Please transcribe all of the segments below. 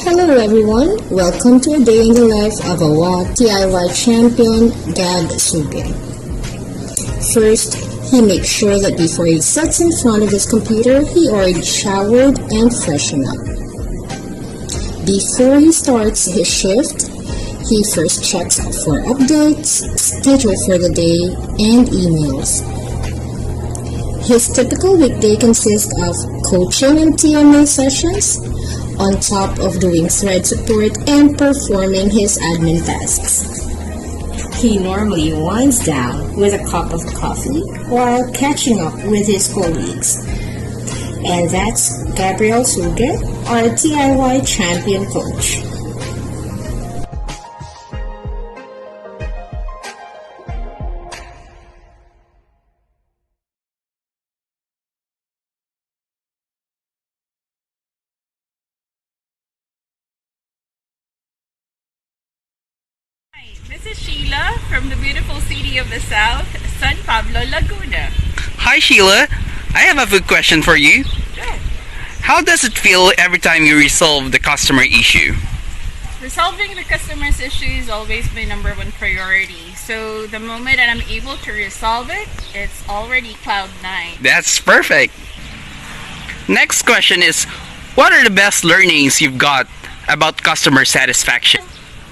Hello everyone, welcome to a day in the life of a DIY champion, Gab Suge. First, he makes sure that before he sits in front of his computer, he already showered and freshened up. Before he starts his shift, he first checks for updates, schedule for the day, and emails. His typical weekday consists of coaching and TMA sessions, on top of doing thread support and performing his admin tasks. He normally winds down with a cup of coffee while catching up with his colleagues. And that's Gabriel Suge, our DIY champion coach. Hi, this is Sheila from the beautiful city of the South, San Pablo, Laguna. Hi Sheila, I have a quick question for you. Sure. How does it feel every time you resolve the customer issue? Resolving the customer's issue is always my number one priority. So the moment that I'm able to resolve it, it's already cloud nine. That's perfect. Next question is, what are the best learnings you've got about customer satisfaction?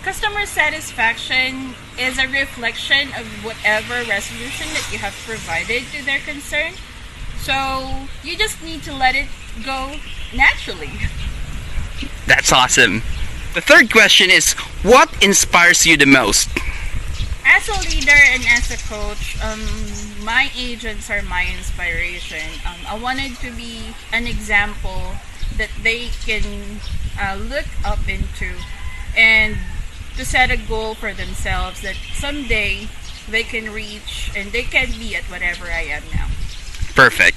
Customer satisfaction is a reflection of whatever resolution that you have provided to their concern. So you just need to let it go naturally. That's awesome. The third question is, what inspires you the most? As a leader and as a coach, my agents are my inspiration. I wanted to be an example that they can look up into and to set a goal for themselves that someday they can reach and they can be at whatever I am now. Perfect.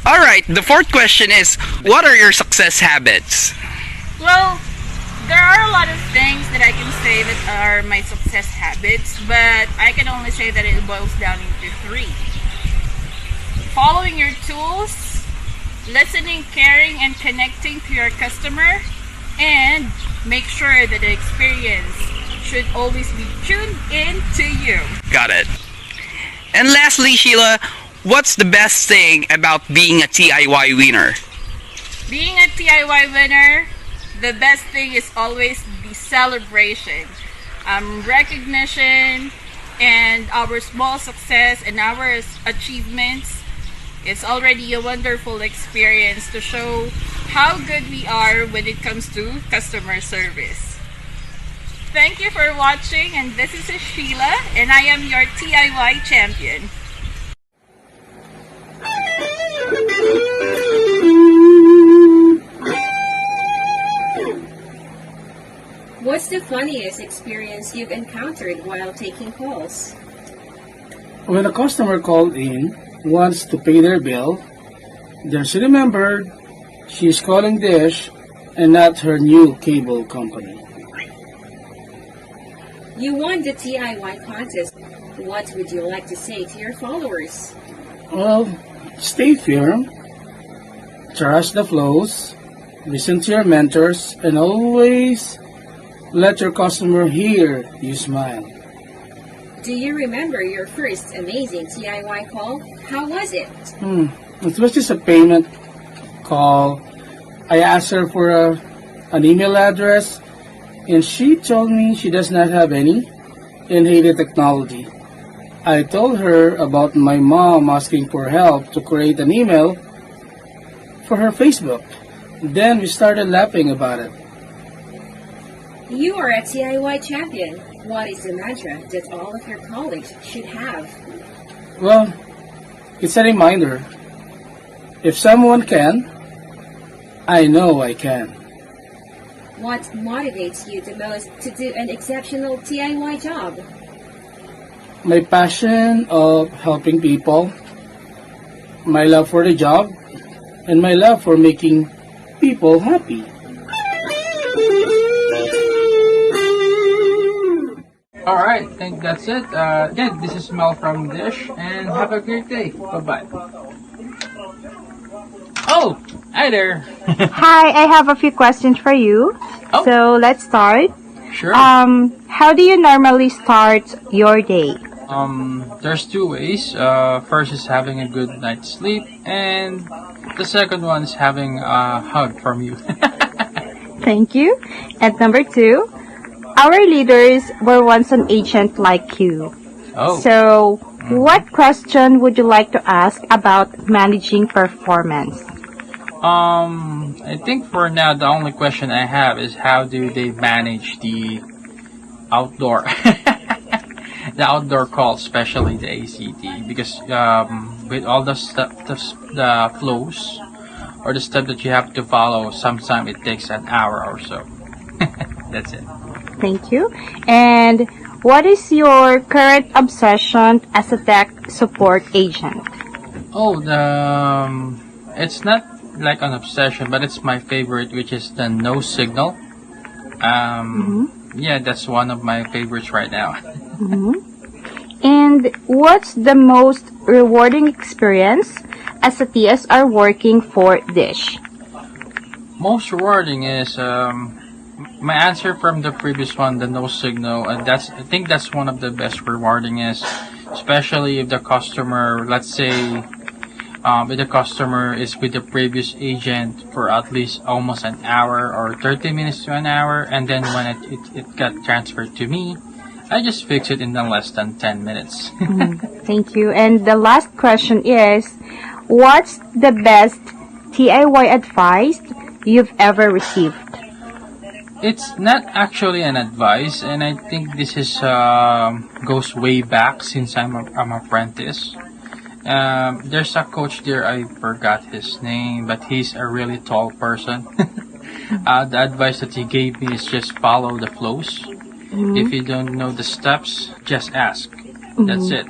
Alright, the fourth question is, what are your success habits? Well, there are a lot of things that I can say that are my success habits, but I can only say that it boils down into three. Following your tools, listening, caring, and connecting to your customer, and make sure that the experience should always be tuned in to you. Got it. And lastly, Sheila, what's the best thing about being a TIY winner? Being a TIY winner, the best thing is always the celebration, recognition, and our small success and our achievements. It's already a wonderful experience to show how good we are when it comes to customer service. Thank you for watching, and this is Sheila, and I am your TIY champion. What's the funniest experience you've encountered while taking calls? When a customer called in, wants to pay their bill, then she remembered she's calling Dish and not her new cable company. You won the DIY contest. What would you like to say to your followers? Well, stay firm, trust the flows, listen to your mentors, and always let your customer hear you smile. Do you remember your first amazing DIY call? How was it? It was just a payment call. I asked her for an email address, and she told me she does not have any and hated technology. I told her about my mom asking for help to create an email for her Facebook. Then we started laughing about it. You are a DIY champion. What is the mantra that all of your colleagues should have? Well, it's a reminder. If someone can, I know I can. What motivates you the most to do an exceptional DIY job? My passion of helping people, my love for the job, and my love for making people happy. Alright, I think that's it. Again, this is Mel from Dish, and have a great day. Bye-bye. Oh, hi there. Hi, I have a few questions for you. Oh. So let's start. Sure. How do you normally start your day? There's two ways. First is having a good night's sleep, and the second one is having a hug from you. Thank you. And number two, our leaders were once an agent like you. Oh. So, what question would you like to ask about managing performance? I think for now the only question I have is how do they manage the outdoor, the outdoor calls, especially the ACT, because with all the stuff, the flows or the step that you have to follow, sometimes it takes an hour or so. That's it. Thank you. And what is your current obsession as a tech support agent? Oh, it's not like an obsession, but it's my favorite, which is the no signal. Yeah, that's one of my favorites right now. And what's the most rewarding experience as a TSR working for Dish? Most rewarding is my answer from the previous one, the no signal, and I think that's one of the best rewarding is, especially if the customer, let's say, if the customer is with the previous agent for at least almost an hour or 30 minutes to an hour, and then when it got transferred to me, I just fix it in less than 10 minutes. Thank you. And the last question is, what's the best DIY advice you've ever received? It's not actually an advice, and I think this is goes way back since I'm apprentice. There's a coach there, I forgot his name, but he's a really tall person. The advice that he gave me is just follow the flows. If you don't know the steps, just ask. That's it.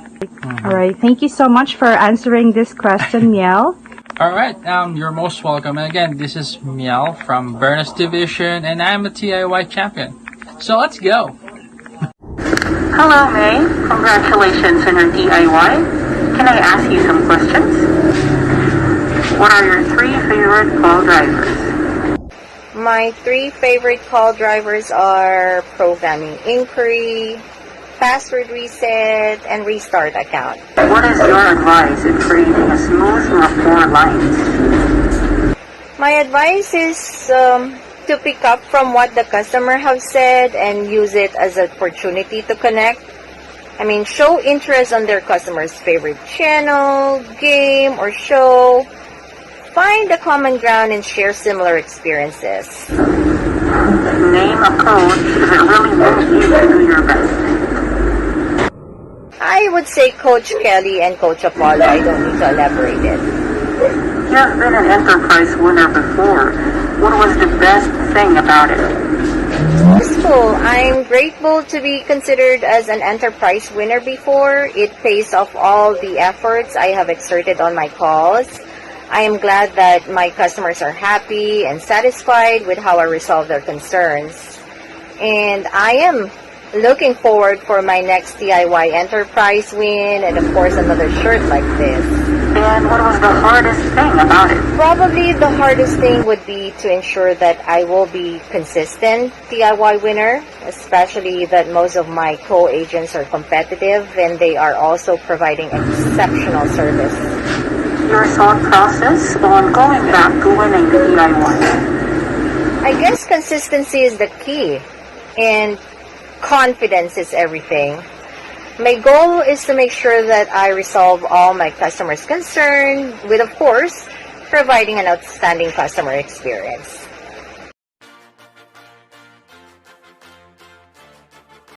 All right. Thank you so much for answering this question, Miel. Alright, you're most welcome. And again, this is Miel from Bernas Division, and I'm a TIY champion. So let's go! Hello, May. Congratulations on your DIY. Can I ask you some questions? What are your 3 favorite call drivers? My 3 favorite call drivers are programming inquiry, password reset, and restart account. What is your advice in creating a smooth rapport lines? My advice is to pick up from what the customer have said and use it as an opportunity to connect. I mean, show interest on their customer's favorite channel, game, or show. Find the common ground and share similar experiences. Name a coach that really moves you to do your best. I would say Coach Kelly and Coach Apollo. I don't need to elaborate it. You have been an enterprise winner before. What was the best thing about it? Useful. I'm grateful to be considered as an enterprise winner before. It pays off all the efforts I have exerted on my calls. I am glad that my customers are happy and satisfied with how I resolve their concerns. And I am looking forward for my next DIY enterprise win and of course another shirt like this. And what was the hardest thing about it? Probably the hardest thing would be to ensure that I will be consistent DIY winner, especially that most of my co-agents are competitive and they are also providing exceptional service. Your thought process on going back to winning the DIY? I guess consistency is the key and confidence is everything. My goal is to make sure that I resolve all my customers' concerns with, of course, providing an outstanding customer experience.